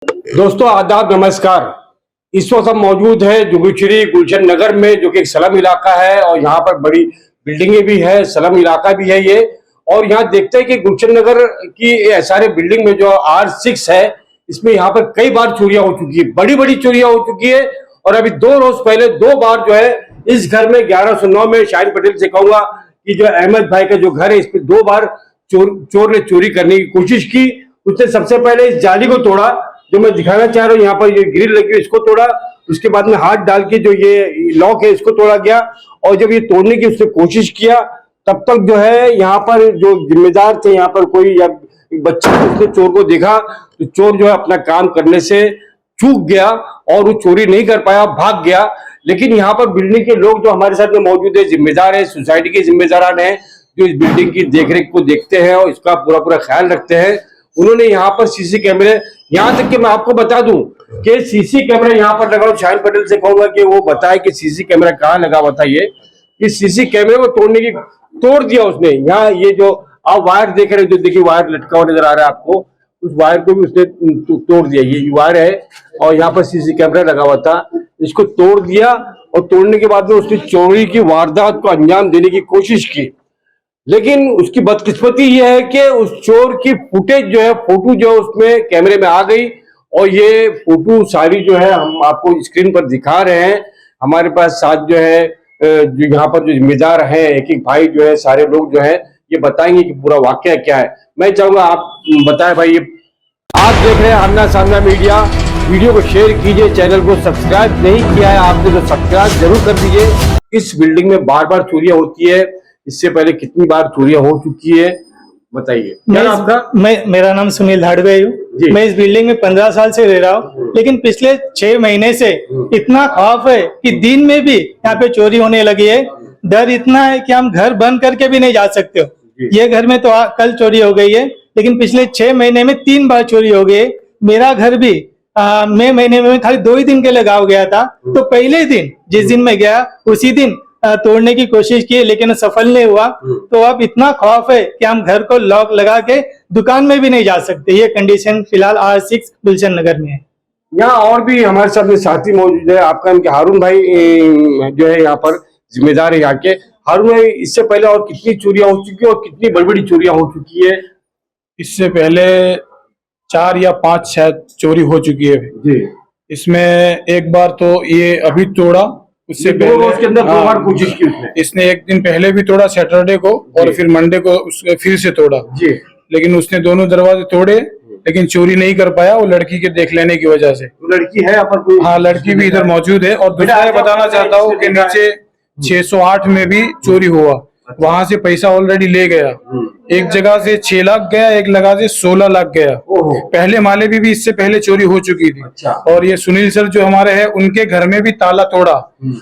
दोस्तों आदाब नमस्कार। इस वक्त हम मौजूद है जोगीश्वरी गुलशन नगर में, जो कि एक स्लम इलाका है और यहाँ पर बड़ी बिल्डिंगें भी है, स्लम इलाका भी है ये। और यहाँ देखते हैं कि गुलशन नगर की सारे बिल्डिंग में जो R6 है, इसमें यहाँ पर कई बार चोरियां हो चुकी है, बड़ी बड़ी चोरियां हो चुकी है। और अभी 2 रोज पहले 2 बार जो है इस घर में 1109 में शाहीन पटेल से कहूंगा कि जो अहमद भाई का जो घर है, इस पे 2 बार चोर ने चोरी करने की कोशिश की। उसने सबसे पहले इस जाली को तोड़ा, जो मैं दिखाना चाह रहा हूँ, यहाँ पर ये ग्रिल लगी है, इसको तोड़ा। उसके बाद में हाथ डाल के जो ये लॉक है इसको तोड़ा गया। और जब ये तोड़ने की उसने कोशिश किया, तब तक जो है यहाँ पर जो जिम्मेदार थे, यहाँ पर कोई या बच्चा, उसने चोर को देखा तो चोर जो है अपना काम करने से चूक गया और वो चोरी नहीं कर पाया, भाग गया। लेकिन यहाँ पर बिल्डिंग के लोग जो हमारे साथ में मौजूद है, जिम्मेदार है, सोसाइटी के जिम्मेदारान है, जो इस बिल्डिंग की देखरेख को देखते हैं और इसका पूरा पूरा ख्याल रखते हैं, उन्होंने यहाँ पर सीसी कैमरे, यहाँ तक कि मैं आपको बता दूं कि सीसी कैमरा यहाँ पर लगा। शाहीन पटेल से कहूंगा कि वो बताए कि सीसी कैमरा कहाँ लगा हुआ था। ये इस सीसी कैमरे को तोड़ दिया उसने। यहाँ ये जो आप वायर देख रहे हो, जो देखिए वायर लटका हुआ नजर आ रहा है आपको, उस वायर को भी उसने तोड़ दिया। ये वायर है और यहाँ पर सीसी कैमरा लगा हुआ था, इसको तोड़ दिया। और तोड़ने के बाद में उसने चोरी की वारदात को अंजाम देने की कोशिश की। लेकिन उसकी बदकिस्मती यह है कि उस चोर की फुटेज जो है, फोटो जो है उसमें कैमरे में आ गई। और ये फोटो सारी जो है हम आपको स्क्रीन पर दिखा रहे हैं। हमारे पास साथ जो है जो यहाँ पर जो जिम्मेदार है, एक एक भाई जो है, सारे लोग जो है ये बताएंगे कि पूरा वाकया क्या है। मैं चाहूंगा आप बताएं भाई। ये आप देख रहे हैं आमना सामना मीडिया। वीडियो को शेयर कीजिए, चैनल को सब्सक्राइब नहीं किया है आपने तो सब्सक्राइब जरूर कर दीजिए। इस बिल्डिंग में बार बार चोरियां होती है, इससे पहले कितनी बार चोरियां हो चुकी है, बताइए। मेरा नाम सुनील धाड़वे है। मैं इस बिल्डिंग में 15 साल से रह रहा हूँ, लेकिन पिछले 6 महीने से इतना खौफ है कि दिन में भी यहाँ पे चोरी होने लगी है। डर इतना है कि हम घर बंद करके भी नहीं जा सकते हो। ये घर में तो कल चोरी हो गई है, लेकिन पिछले 6 महीने में 3 बार चोरी हो गई है। मेरा घर भी मई महीने में खाली 2 ही दिन के लिए गाँव गया था, तो पहले दिन जिस दिन मैं गया उसी दिन तोड़ने की कोशिश की, लेकिन सफल नहीं हुआ। तो अब इतना खौफ है कि हम घर को लॉक लगा के दुकान में भी नहीं जा सकते। ये कंडीशन फिलहाल R6 गुलशन नगर में है। यहाँ और भी हमारे साथ में साथी मौजूद है। आपका इनके हारून भाई जो है यहाँ पर जिम्मेदार है यहाँ के। हारून भाई, इससे पहले और कितनी चोरियां हो चुकी है और कितनी बड़ी बड़ी चोरियां हो चुकी है? इससे पहले 4 या 5 शायद चोरी हो चुकी है जी। इसमें एक बार तो ये अभी तोड़ा, उससे पहले उसके अंदर 2 बार कोशिश की उसने। इसने एक दिन पहले भी तोड़ा, सैटरडे को, और फिर मंडे को फिर से तोड़ा जी। लेकिन उसने दोनों दरवाजे तोड़े, लेकिन चोरी नहीं कर पाया, वो लड़की के देख लेने की वजह से। लड़की है पर कोई? हाँ, लड़की भी इधर मौजूद है। और दूसरा मैं बताना चाहता हूँ कि नीचे 608 में भी चोरी हुआ, वहां से पैसा ऑलरेडी ले गया। एक जगह से 6 लाख गया, एक जगह से 16 लाख गया। पहले माले भी इससे पहले चोरी हो चुकी थी। अच्छा। और ये सुनील सर जो हमारे हैं, उनके घर में भी ताला तोड़ा।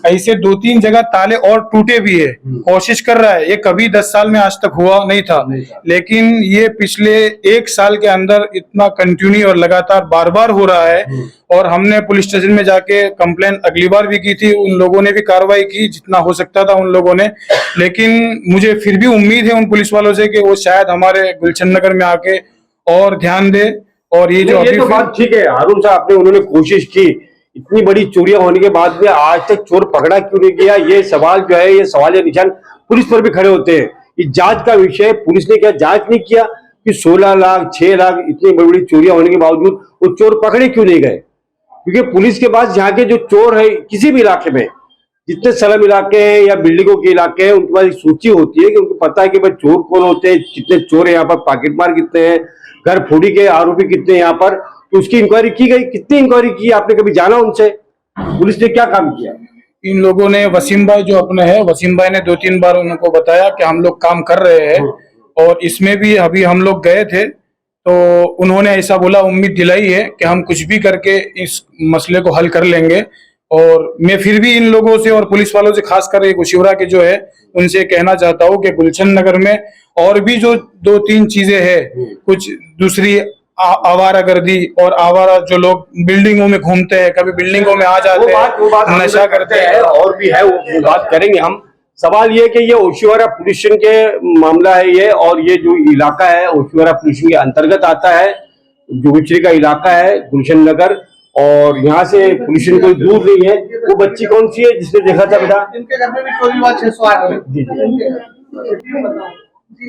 ऐसे 2-3 जगह ताले और टूटे भी है। कोशिश कर रहा है, ये कभी 10 साल में आज तक हुआ नहीं था, लेकिन ये पिछले 1 साल के अंदर इतना कंटिन्यू और लगातार बार बार हो रहा है। और हमने पुलिस स्टेशन में जाके कंप्लेन अगली बार भी की थी, उन लोगों ने भी कार्रवाई की जितना हो सकता था उन लोगों ने। लेकिन मुझे फिर भी उम्मीद है उन पुलिस वालों से कि वो शायद हमारे गुलशन नगर में आके और ध्यान दे। और ये जो ये तो बात ठीक है हारून साहब, आपने उन्होंने कोशिश की, इतनी बड़ी चोरियां होने के बाद में आज तक चोर पकड़ा क्यों नहीं गया? ये सवाल जो है, ये सवाल या निशान पुलिस पर भी खड़े होते हैं। ये जांच का विषय, पुलिस ने क्या जांच नहीं किया कि 16 लाख 6 लाख इतनी बड़ी बड़ी चोरियां होने के बावजूद वो चोर पकड़े क्यों नहीं गए? क्योंकि पुलिस के पास यहाँ के जो चोर है, किसी भी इलाके में जितने स्लम इलाके हैं या बिल्डिंगों के इलाके हैं, उनके पास एक सूची होती है कि उनको पता है कि भाई चोर कौन होते हैं, कितने चोर है यहाँ पर, पॉकेटमार कितने हैं, घर फोड़ी के आरोपी कितने हैं यहाँ पर। तो उसकी इंक्वायरी की गई। कितनी इंक्वायरी की? आपने कभी जाना उनसे? पुलिस ने क्या काम किया? इन लोगों ने, वसीम भाई जो अपने हैं, वसीम भाई ने 2-3 बार उनको बताया कि हम लोग काम कर रहे हैं। और इसमें भी अभी हम लोग गए थे तो उन्होंने ऐसा बोला, उम्मीद दिलाई है कि हम कुछ भी करके इस मसले को हल कर लेंगे। और मैं फिर भी इन लोगों से और पुलिस वालों से, खासकर एक शिवरा के जो है, उनसे कहना चाहता हूँ कि गुलशन नगर में और भी जो 2-3 चीजें हैं, कुछ दूसरी आवारागर्दी और आवारा जो लोग बिल्डिंगों में घूमते हैं, कभी बिल्डिंगों में आ जाते हैं, नशा करते हैं, और भी है, वो बात करेंगे हम। सवाल ये कि ये ओशिवारा पुलिस स्टेशन के मामला है ये, और ये जो इलाका है ओशिवारा पुलिस के अंतर्गत आता है। जोगीश्वरी का इलाका है गुलशन नगर, और यहाँ से पुलिस स्टेशन कोई दूर नहीं है। वो बच्ची कौन सी है जिसने देखा था बेटा? इनके घर में भी चोरी हुआ 608 में। जी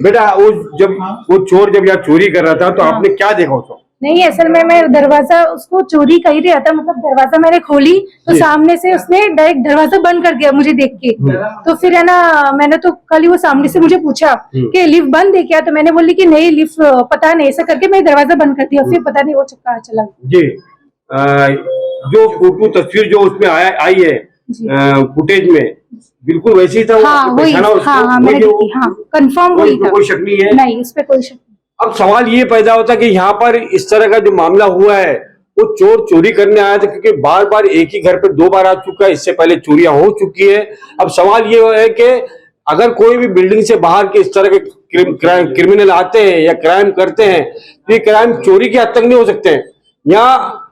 बेटा, वो चोर जब यहाँ चोरी कर रहा था तो आपने क्या देखा उसको? नहीं, असल में मैं दरवाजा उसको चोरी कर ही रहा था, मतलब दरवाजा मैंने खोली तो सामने से उसने डायरेक्ट दरवाजा बंद कर दिया मुझे देख के। तो फिर है ना, मैंने तो खाली वो सामने से मुझे पूछा कि लिफ्ट बंद है क्या, तो मैंने बोली कि नहीं लिफ्ट पता नहीं, ऐसा करके मैं दरवाजा बंद कर दिया। फिर पता नहीं वो कहाँ चला जी। जो फोटो तस्वीर जो उसमें आई है फुटेज में, बिल्कुल वैसे ही था। हाँ वही, हाँ मैंने देखी, हाँ कंफर्म वही था, कोई शक नहीं है? नहीं, उस पर कोई शक। अब सवाल ये पैदा होता है कि यहाँ पर इस तरह का जो मामला हुआ है, वो चोर चोरी करने आया था, क्योंकि बार बार एक ही घर पे 2 बार आ चुका है, इससे पहले चोरियां हो चुकी है। अब सवाल ये है कि अगर कोई भी बिल्डिंग से बाहर के इस तरह के क्रिमिनल आते हैं या क्राइम करते हैं, तो ये क्राइम चोरी के हद तक नहीं हो सकते हैं। यहाँ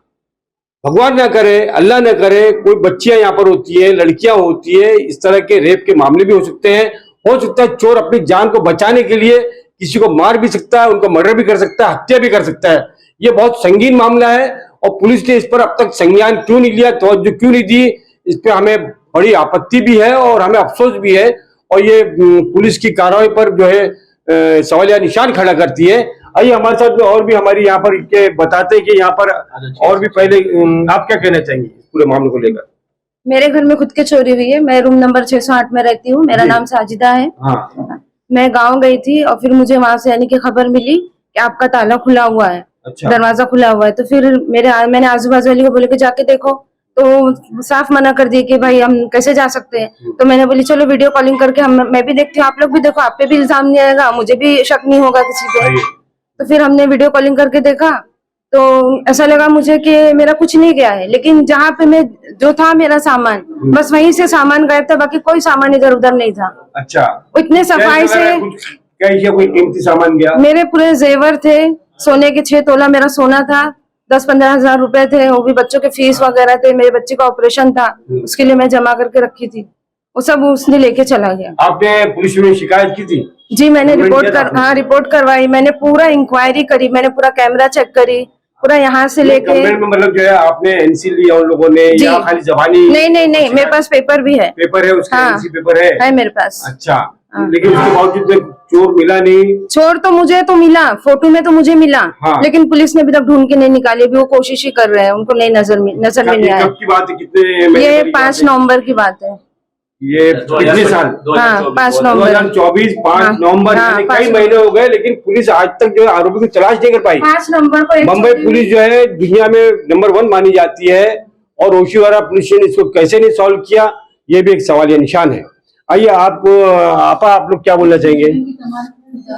भगवान ना करे, अल्लाह ना करे, कोई बच्चियां यहाँ पर होती है, लड़कियां होती है, इस तरह के रेप के मामले भी हो सकते हैं। हो सकता है चोर अपनी जान को बचाने के लिए किसी को मार भी सकता है, उनका मर्डर भी कर सकता है, हत्या भी कर सकता है। ये बहुत संगीन मामला है और पुलिस ने इस पर अब तक संज्ञान क्यों नहीं लिया, तवज्जो क्यों नहीं दी, इस पर हमें बड़ी आपत्ति भी है और हमें अफसोस भी है। और ये पुलिस की कार्रवाई पर जो है सवालिया निशान खड़ा करती है। आइए हमारे साथ में और भी हमारी यहाँ पर के बताते हैं कि यहाँ पर और भी पहले आप क्या कहना चाहेंगे इस पूरे मामले को लेकर? मेरे घर में खुद के चोरी हुई है। मैं रूम नंबर 608 में रहती हूँ। मेरा नाम साजिदा है। हाँ। मैं गांव गई थी और फिर मुझे वहां से यानी कि खबर मिली कि आपका ताला खुला हुआ है। अच्छा। दरवाजा खुला हुआ है। तो फिर मैंने आजू बाजू वाली को बोले कि जाके देखो, तो साफ मना कर दिए कि भाई हम कैसे जा सकते हैं। तो मैंने बोली चलो वीडियो कॉलिंग करके मैं भी देखती हूँ, आप लोग भी देखो, आप पे भी इल्जाम नहीं आएगा, मुझे भी शक नहीं होगा किसी पे। तो फिर हमने वीडियो कॉलिंग करके देखा तो ऐसा लगा मुझे कि मेरा कुछ नहीं गया है, लेकिन जहाँ पे मैं जो था मेरा सामान, बस वहीं से सामान गायब था, बाकी कोई सामान इधर उधर नहीं था। अच्छा। इतने सफाई से क्या कोई कीमती सामान गया? मेरे पूरे जेवर थे, सोने के 6 तोला मेरा सोना था, 10-15 हजार रुपए थे, वो भी बच्चों के फीस वगैरह थे, मेरे बच्चे का ऑपरेशन था, उसके लिए मैं जमा करके रखी थी, वो सब उसने लेके चला गया। आपने पुलिस में शिकायत की थी? जी मैंने रिपोर्ट करवाई, मैंने पूरा इंक्वायरी करी, मैंने पूरा कैमरा चेक करी, पूरा यहाँ से लेके। मतलब जो है आपने एनसी लिया उन लोगों ने या खाली जबानी? नहीं, मेरे पास पेपर भी है। पेपर है उसका? हाँ, एनसी पेपर है मेरे पास। अच्छा। लेकिन उसके बावजूद चोर मिला नहीं? चोर तो मुझे तो मिला, फोटो में तो मुझे मिला। हाँ। लेकिन पुलिस ने अभी तक ढूंढ के नहीं निकाली, अभी वो कोशिश ही कर रहे हैं, उनको नहीं नजर में नहीं आया। कब की बात है? कितने? ये 5 नवंबर की बात है। ये कितने साल? हाँ 5 नवंबर 2024 5 नवंबर, हाँ, कई महीने हो गए, लेकिन पुलिस आज तक जो है आरोपी की तलाश नहीं कर पाई। 5 नवंबर को मुंबई पुलिस जो है दुनिया में नंबर 1 मानी जाती है, और ओशिवारा पुलिस ने इसको कैसे नहीं सॉल्व किया, ये भी एक सवालिया निशान है। आइए आप लोग क्या बोलना चाहेंगे?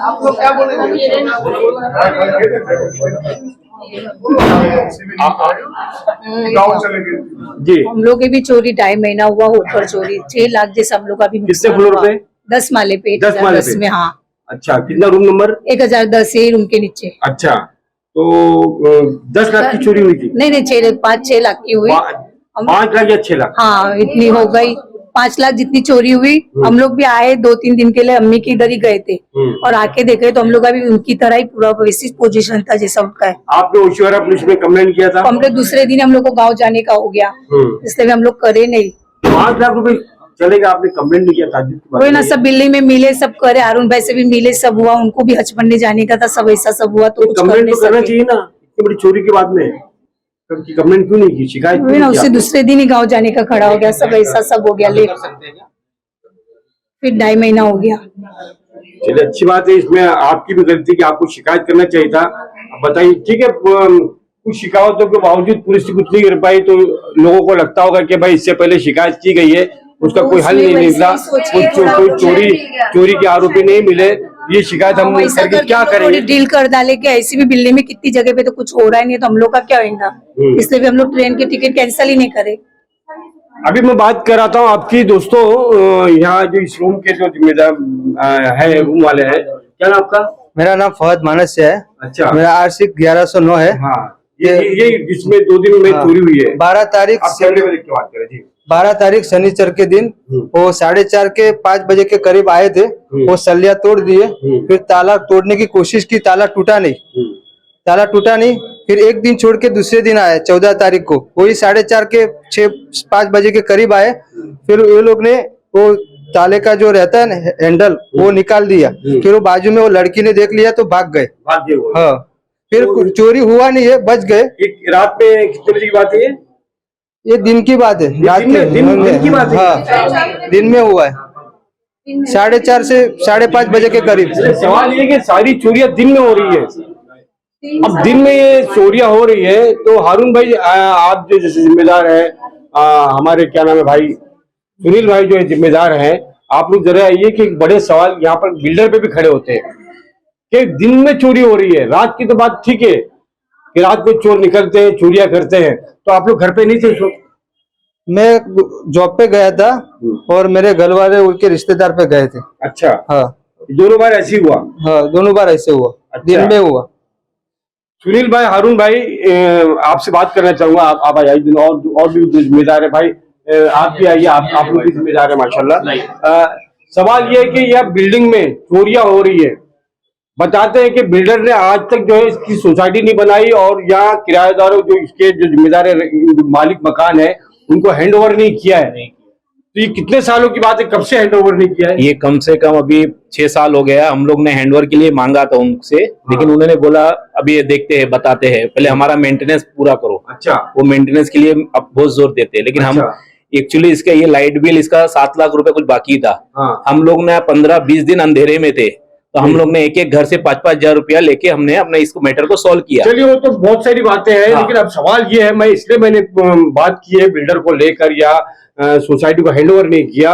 आप लोग क्या बोलेंगे? जी। हम लोग की भी चोरी 2.5 महीना हुआ, ऊपर चोरी 6 लाख जैसे हम लोग का भी कितने फ्लोर पे? 10 माले पे। 10 माले पे में। हाँ। अच्छा, कितना रूम नंबर? 1010 है रूम के नीचे। अच्छा, तो 10 लाख की चोरी हुई थी? नहीं 5-6 लाख की हुई। 5 लाख या 6 लाख? हाँ इतनी हो गई, 5 लाख जितनी चोरी हुई। हम लोग भी आए 2-3 दिन के लिए, अम्मी के इधर ही गए थे और आके देखे तो हम लोग का भी उनकी तरह ही पूरा वैसी पोजीशन था जैसा उनका है। आपने ओशिवारा पुलिस में कंप्लेंट किया था? हम लोग दूसरे दिन हम लोग को गाँव जाने का हो गया, इसलिए हम लोग करे नहीं। 5 लाख रुपए चलेगा, आपने कंप्लेंट नहीं किया था? वही ना, सब बिल्डिंग में मिले, सब करे, अरुण भाई से भी मिले, सब हुआ, उनको भी हचमंडी जाने का था, सब ऐसा सब हुआ, तो कुछ कंप्लेंट तो करना चाहिए ना, इतनी बड़ी चोरी के बाद में कंप्लेंट क्यों नहीं की, शिकायत क्यों नहीं उससे किया? दूसरे दिन ही गाँव जाने का खड़ा हो गया, सब ऐसा सब हो गया लेट, फिर 2.5 महीना हो गया। चलिए अच्छी बात है, इसमें आपकी भी गलती कि आपको शिकायत करना चाहिए था। बताइए, ठीक है, कुछ शिकायतों के बावजूद पुलिस कुछ नहीं कर पाई, तो लोगों को लगता होगा कि भाई इससे पहले शिकायत की गई है, उसका कोई हल नहीं निकला, कोई चोरी के आरोपी नहीं मिले, ये शिकायत हम करके क्या करेंगे? डील कर डाले कि ऐसी भी बिल्डिंग में कितनी जगह पे तो कुछ हो रहा है नहीं, तो हम लोग का क्या होगा, इसलिए भी हम लोग ट्रेन की टिकट कैंसिल ही नहीं करे। अभी मैं बात कर रहा था आपकी दोस्तों, यहाँ जो इस रूम के जो जिम्मेदार है, रूम वाले हैं, क्या नाम आपका? मेरा नाम फहद मानस है। अच्छा। मेरा RC 1109 है। हाँ, ये जिसमें 2 दिन में चोरी हुई है। 12 तारीख आप कैमरे में देख के बात करें जी। 12 तारीख शनिचर के दिन वो 4:30 के 5 बजे के करीब आए थे। वो सलिया तोड़ दिए, फिर ताला तोड़ने की कोशिश की, ताला टूटा नहीं। फिर एक दिन छोड़ के दूसरे दिन आए 14 तारीख को, वही 4:30 के 6-5 बजे के करीब आए। फिर ये लोग ने वो ताले का जो रहता है ना हैंडल, वो निकाल दिया। फिर वो बाजू में वो लड़की ने देख लिया तो भाग गए। हाँ, फिर चोरी हुआ नहीं है, बच गए। रात में कितने बजे की बात है ये दिन की बात है, रात में दिन की बात है? हाँ, दिन में हुआ है 4:30 से 5:30 बजे के करीब। सवाल ये कि सारी चोरियां दिन में हो रही है। अब दिन में ये चोरियां हो रही है तो हारून भाई आप जो जैसे जिम्मेदार है, हमारे क्या नाम है भाई सुनील भाई जो है जिम्मेदार हैं, आप लोग जरा ये कि एक बड़े सवाल यहाँ पर बिल्डर पे भी खड़े होते हैं कि दिन में चोरी हो रही है, रात की तो बात ठीक है कि रात को चोर निकलते हैं चोरियां करते हैं, तो आप लोग घर पे नहीं थे उस वक्त? मैं जॉब पे गया था और मेरे घर वाले उनके रिश्तेदार पे गए थे। अच्छा, हाँ, दोनों बार ऐसे ही हुआ? हाँ, दोनों बार ऐसे हुआ। अच्छा। दिन में हुआ। सुनील भाई, हारून भाई, आपसे बात करना चाहूंगा। आप आइए, और भी जिम्मेदार है भाई, आप भी आइए, आप लोग भी जिम्मेदार है माशाल्लाह। सवाल ये है कि यह बिल्डिंग में चोरियां हो रही है, बताते हैं कि बिल्डर ने आज तक जो है इसकी सोसाइटी नहीं बनाई और यहाँ किराएदारों जो इसके जो जिम्मेदार है, मालिक मकान है, उनको हैंड ओवर नहीं किया है। तो ये कितने सालों की बात है, कब से हैंड ओवर नहीं किया है? ये कम से कम अभी 6 साल हो गया। हम लोग ने हैंडओवर के लिए मांगा था उनसे, लेकिन उन्होंने बोला अभी ये देखते हैं, बताते हैं, पहले हमारा मेंटेनेंस पूरा करो। अच्छा, वो मेंटेनेंस के लिए अब बहुत जोर देते हैं, लेकिन हम एक्चुअली इसका ये लाइट बिल इसका 7 लाख रुपए कुछ बाकी था। हम लोग ने 15-20 दिन अंधेरे में थे, तो हम लोग ने एक घर से 5-5 हजार रुपया लेके हमने अपना इसको मैटर को सॉल्व किया। चलिए, वो तो बहुत सारी बातें हैं, लेकिन अब सवाल ये है, मैंने बात की है बिल्डर को लेकर या सोसाइटी को हैंड ओवर नहीं किया।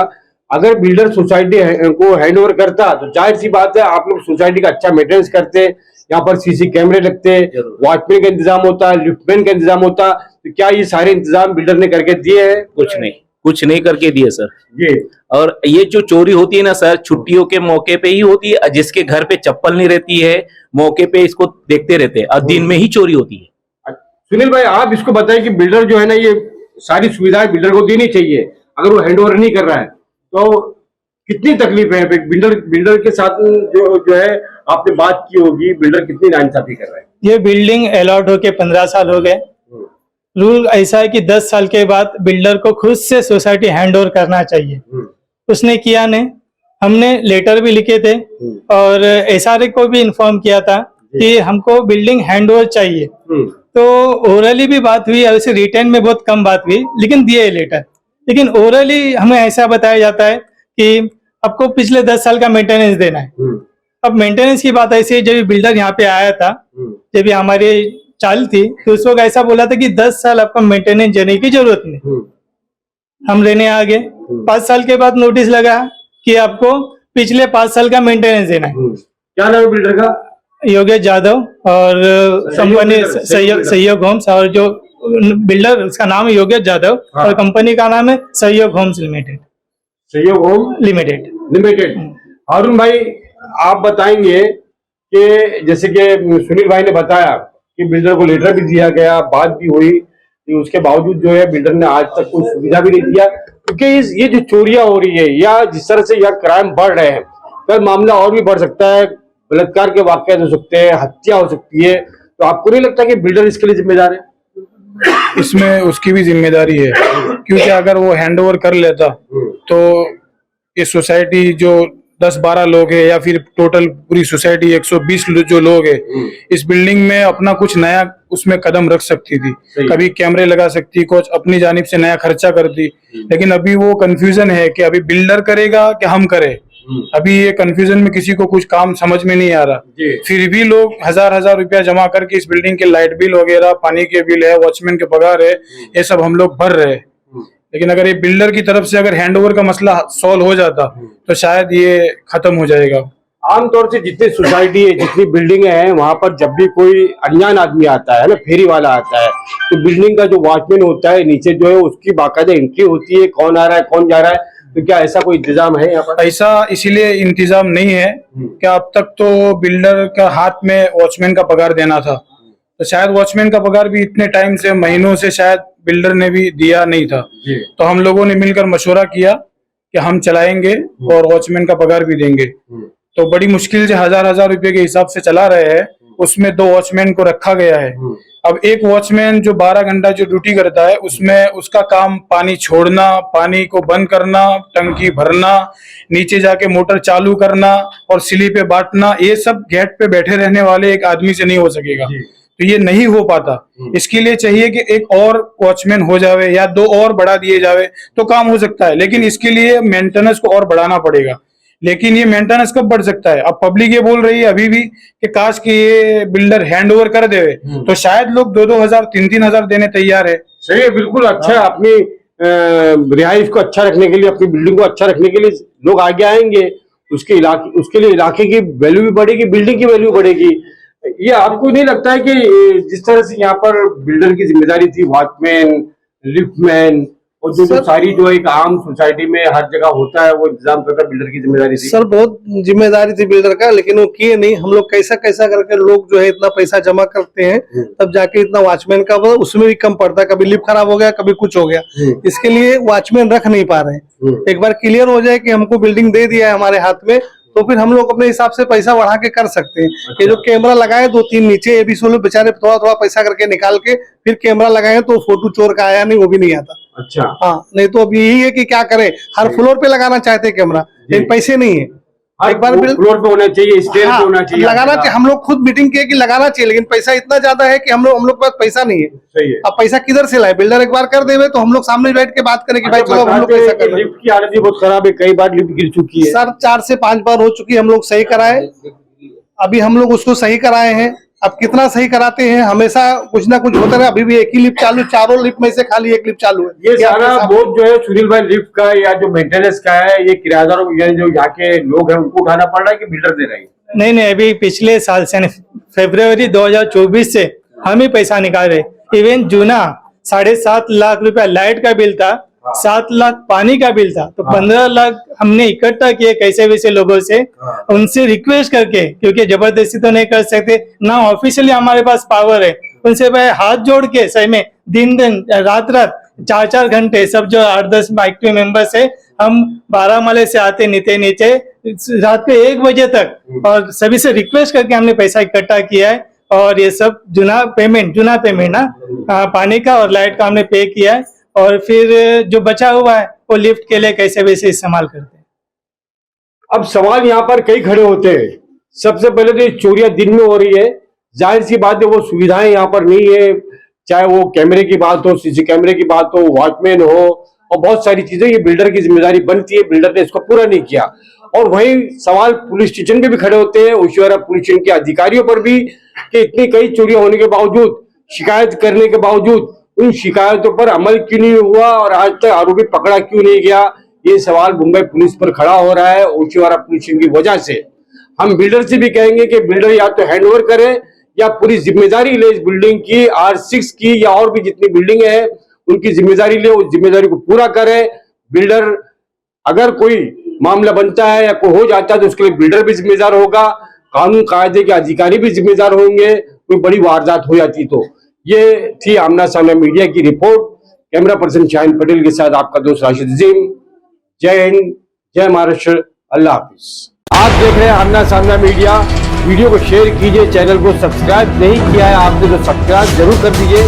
अगर बिल्डर सोसाइटी को हैंड ओवर करता तो जाहिर सी बात है आप लोग सोसाइटी का अच्छा मेंटेनेंस करते, यहाँ पर सीसी कैमरे लगते, वॉचमैन का इंतजाम होता, लिफ्टमैन का इंतजाम होता, तो क्या ये सारे इंतजाम बिल्डर ने करके दिए हैं? कुछ नहीं करके दिए सर जी। और ये जो चोरी होती है ना सर, छुट्टियों के मौके पे ही होती है, जिसके घर पे चप्पल नहीं रहती है मौके पे इसको देखते रहते हैं, और दिन में ही चोरी होती है। सुनील भाई, आप इसको बताएं कि बिल्डर जो है ना, ये सारी सुविधाएं बिल्डर को देनी चाहिए। अगर वो हैंड ओवर नहीं कर रहा है तो कितनी तकलीफ है बिल्डर के साथ जो है आपने बात की होगी, बिल्डर कितनी नाइंसाफी कर रहा है? ये बिल्डिंग अलॉट होके 15 साल हो गए। रूल ऐसा है कि 10 साल के बाद बिल्डर को खुद से सोसाइटी हैंड ओवर करना चाहिए। उसने किया नहीं। हमने लेटर भी लिखे थे और SRA को भी इन्फॉर्म किया था कि हमको बिल्डिंग हैंड ओवर चाहिए। तो ओरली भी बात हुई, ऐसे रिटर्न में बहुत कम बात हुई, लेकिन दिए लेटर। लेकिन ओरली हमें ऐसा बताया जाता है कि आपको पिछले 10 साल का मेंटेनेंस देना है। अब मेंटेनेंस की बात ऐसी है, जब बिल्डर यहाँ पे आया था, जब हमारी चाल थी, तो उस वक्त ऐसा बोला था कि 10 साल आपको मेंटेनेंस देने की जरूरत नहीं। हम लेने आ गए। 5 साल के बाद नोटिस लगा कि आपको पिछले 5 साल का मेंटेनेंस देना है। क्या नाम है बिल्डर का? योगेश यादव और कंपनी सहयोग होम्स, और जो बिल्डर उसका नाम है योगेश यादव और कंपनी का नाम है सहयोग होम्स लिमिटेड। सहयोग होम लिमिटेड। हारून भाई, आप बताएंगे कि जैसे कि सुनील भाई ने बताया कि बिल्डर को लेटर भी दिया गया, बात भी हुई, उसके बावजूद जो है बिल्डर ने आज तक कोई सुविधा भी नहीं दिया, क्योंकि ये जो चोरियां हो रही है या जिस तरह से यह क्राइम बढ़ रहे हैं, कल मामला और भी बढ़ सकता है, बलात्कार के वाकया हो सकते हैं, हत्या हो सकती है। तो आपको नहीं लगता कि बिल्डर इसके लिए जिम्मेदार है? इसमें उसकी भी जिम्मेदारी है, क्योंकि अगर वो हैंड ओवर कर लेता तो ये सोसाइटी जो 10-12 लोग है या फिर टोटल पूरी सोसाइटी 120 जो लोग है, इस बिल्डिंग में अपना कुछ नया उसमें कदम रख सकती थी। कभी कैमरे लगा सकती, कुछ अपनी जानिब से नया खर्चा करती। लेकिन अभी वो कंफ्यूजन है कि अभी बिल्डर करेगा कि हम करें। अभी ये कंफ्यूजन में किसी को कुछ काम समझ में नहीं आ रहा। फिर भी लोग हजार रुपया जमा करके इस बिल्डिंग के लाइट बिल वगैरह, पानी के बिल है, वॉचमैन के पगार है, ये सब हम लोग भर रहे हैं। लेकिन अगर ये बिल्डर की तरफ से अगर हैंडओवर का मसला सॉल्व हो जाता तो शायद ये खत्म हो जाएगा। आमतौर से जितनी सोसाइटी है, जितनी बिल्डिंगें हैं, वहां पर जब भी कोई अनजान आदमी आता है ना, फेरी वाला आता है, तो बिल्डिंग का जो वॉचमैन होता है नीचे जो है उसकी बाकायदा एंट्री होती है, कौन आ रहा है कौन जा रहा है। तो क्या ऐसा कोई इंतजाम है यहाँ पर? ऐसा इसीलिए इंतजाम नहीं है कि अब तक तो बिल्डर का हाथ में वॉचमैन का पगार देना था, तो शायद वॉचमैन का पगार भी इतने टाइम से, महीनों से शायद बिल्डर ने भी दिया नहीं था। तो हम लोगों ने मिलकर मशवरा किया कि हम चलाएंगे और वॉचमैन का पगार भी देंगे। तो बड़ी मुश्किल से हजार रुपए के हिसाब से चला रहे हैं। उसमें 2 वॉचमैन को रखा गया है। अब एक वॉचमैन जो 12 घंटा जो ड्यूटी करता है उसमें उसका काम पानी छोड़ना, पानी को बंद करना, टंकी भरना, नीचे जाके मोटर चालू करना और सिली पे बांटना, ये सब गेट पे बैठे रहने वाले एक आदमी से नहीं हो सकेगा। तो ये नहीं हो पाता। इसके लिए चाहिए कि एक और वॉचमैन हो जावे या 2 और बढ़ा दिए जावे तो काम हो सकता है, लेकिन इसके लिए मेंटेनेंस को और बढ़ाना पड़ेगा। लेकिन ये मेंटेनेंस कब बढ़ सकता है? अब पब्लिक ये बोल रही है अभी भी कि काश कि ये बिल्डर हैंड ओवर कर देवे, तो शायद लोग 2-2 हजार 3-3 हजार देने तैयार है। सही है, बिल्कुल अच्छा है। अपनी रिहाइश को अच्छा रखने के लिए, अपनी बिल्डिंग को अच्छा रखने के लिए लोग आगे आएंगे, उसके लिए इलाके की वैल्यू भी बढ़ेगी, बिल्डिंग की वैल्यू बढ़ेगी। ये आपको नहीं लगता है कि जिस तरह से यहाँ पर बिल्डर की जिम्मेदारी थी, वॉचमैन, लिफ्टमैन और जो सारी जो एक आम सोसाइटी में हर जगह होता है वो इंतजाम करना बिल्डर की जिम्मेदारी थी? सर बहुत जिम्मेदारी थी बिल्डर का, लेकिन वो किए नहीं। हम लोग कैसा कैसा करके लोग जो है इतना पैसा जमा करते हैं, तब जाके इतना वॉचमैन का उसमें भी कम पड़ता है। कभी लिफ्ट खराब हो गया, कभी कुछ हो गया, इसके लिए वॉचमैन रख नहीं पा रहे हैं। एक बार क्लियर हो जाए कि हमको बिल्डिंग दे दिया है हमारे हाथ में, तो फिर हम लोग अपने हिसाब से पैसा बढ़ा के कर सकते हैं। ये जो कैमरा लगाए 2-3 नीचे, ये भी सो लोग बेचारे थोड़ा थोड़ा पैसा करके निकाल के फिर कैमरा लगाए, तो फोटो चोर का आया नहीं, वो भी नहीं आता। अच्छा, हाँ, नहीं तो अब यही है कि क्या करें, हर फ्लोर पे लगाना चाहते हैं कैमरा, लेकिन पैसे नहीं है। एक बार फ्लोर पे होना चाहिए, स्टेयर पे होना चाहिए, लगाना चाहिए। हम लोग खुद मीटिंग किए कि लगाना चाहिए, लेकिन पैसा इतना ज्यादा है कि हम लोग पास पैसा नहीं है। सही है। अब पैसा किधर से लाए? बिल्डर एक बार कर देवे तो हम लोग सामने बैठ के बात करें कि भाई चलो हम लोग पैसा कर रहे हैं। लिफ्ट की हालत भी बहुत खराब है, कई बार लिफ्ट गिर चुकी है सर 4 से 5 बार हो चुकी है, हम लोग सही कराए, अभी हम लोग उसको सही कराए हैं। अब कितना सही कराते हैं, हमेशा कुछ ना कुछ होता है। अभी भी एक ही लिफ्ट चालू, 4 लिफ्ट में से खाली 1 लिफ्ट चालू है। ये सारा बोझ जो है सुनील भाई लिफ्ट का या जो मेंटेनेंस का है, ये किराएदारों यानी जो यहाँ के लोग हैं उनको उठाना पड़ रहा है कि बिल्डर दे रहे हैं? नहीं नहीं, अभी पिछले साल से फरवरी 2024 से हम ही पैसा निकाल रहे। इवन जूना 7.5 लाख रुपया लाइट का बिल था, 7 लाख पानी का बिल था, तो 15 लाख हमने इकट्ठा किए कैसे वैसे लोगों से, उनसे रिक्वेस्ट करके, क्योंकि जबरदस्ती तो नहीं कर सकते ना, ऑफिशियली हमारे पास पावर है। उनसे भाई हाथ जोड़ के सही में दिन रात 4-4 घंटे सब जो 8-10 एक्टिव मेंबर्स है, हम 12 माले से आते नीचे रात के 1 बजे तक, और सभी से रिक्वेस्ट करके हमने पैसा इकट्ठा किया है। और ये सब जूना पेमेंट ना पानी का और लाइट का हमने पे किया है, और फिर जो बचा हुआ है वो लिफ्ट के लिए कैसे वैसे इस्तेमाल करते हैं। अब सवाल यहाँ पर कई खड़े होते हैं। सबसे पहले तो ये चोरियां दिन में हो रही है, जाहिर सी बात है वो सुविधाएं यहाँ पर नहीं है, चाहे वो कैमरे की बात हो, सीसी कैमरे की बात हो, वॉचमैन हो और बहुत सारी चीजें, ये बिल्डर की जिम्मेदारी बनती है, बिल्डर ने इसको पूरा नहीं किया। और वहीं सवाल पुलिस स्टेशन पे भी खड़े होते हैं, होशियारा पुलिस स्टेशन के अधिकारियों पर भी, कि इतनी कई चोरियां होने के बावजूद, शिकायत करने के बावजूद उन शिकायतों पर अमल क्यों नहीं हुआ और आज तक आरोपी पकड़ा क्यों नहीं गया। ये सवाल मुंबई पुलिस पर खड़ा हो रहा है होशियारा पुलिस स्टेशन की वजह से। हम बिल्डर से भी कहेंगे कि बिल्डर या तो हैंडओवर करे या पूरी जिम्मेदारी ले इस बिल्डिंग की, R6 की या और भी जितनी बिल्डिंग है उनकी जिम्मेदारी ले, उस जिम्मेदारी को पूरा करे। बिल्डर अगर कोई मामला बनता है या कोई हो जाता है तो उसके लिए बिल्डर भी जिम्मेदार होगा, कानून कायदे के अधिकारी भी जिम्मेदार होंगे, कोई बड़ी वारदात हो जाती तो। ये थी आमना सामना मीडिया की report. Camera person Shaheen Patel के साथ आपका दोस्त राशिद अजीम। जय हिंद, जय महाराष्ट्र, अल्लाह हाफिज। आप देख रहे हैं आमना सामना मीडिया। वीडियो को शेयर कीजिए, चैनल को सब्सक्राइब नहीं किया है आपने तो सब्सक्राइब जरूर कर दीजिए।